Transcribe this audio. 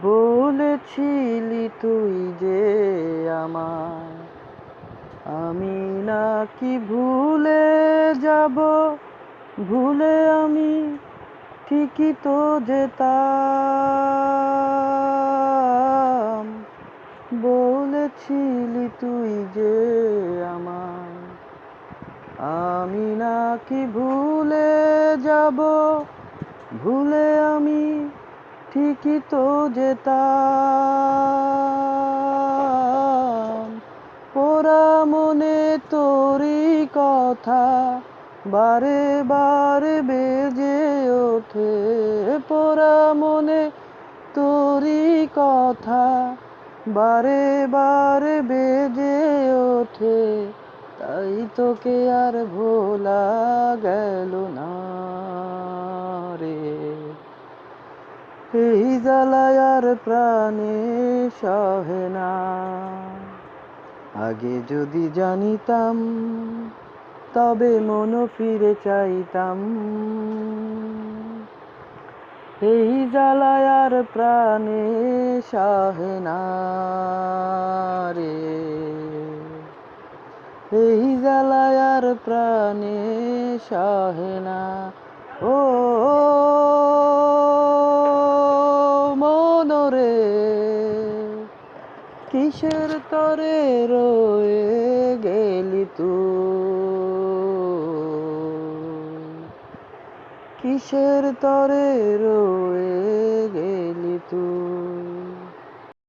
বলেছিলি তুই যে আমায়, আমি নাকি ভুলে যাব, ভুলে আমি ঠিকই তো যেতাম। বলেছিলি তুই যে আমায়, আমি নাকি ভুলে যাব, ভুলে আমি ঠিকই তো যেতাম। পোড়া মনে তোরই কথা বারে বারে বেজে ওঠে, পোড়া মনে তোরই কথা বারে বারে বেজে ওঠে, তাই তোকে আর ভোলা গেল না রে। এই জ্বালায় আর প্রাণে সহে না, আগে যদি জানিতাম তবে মনও ফিরে চাইতাম। এই জ্বালায় আর প্রাণে সহে না রে, এই জ্বালায় আর প্রাণে সহে না। ও মনরে, কিসের তরে রয়ে গেলি তুই, কিসের তরে রয়ে গেলি তুই।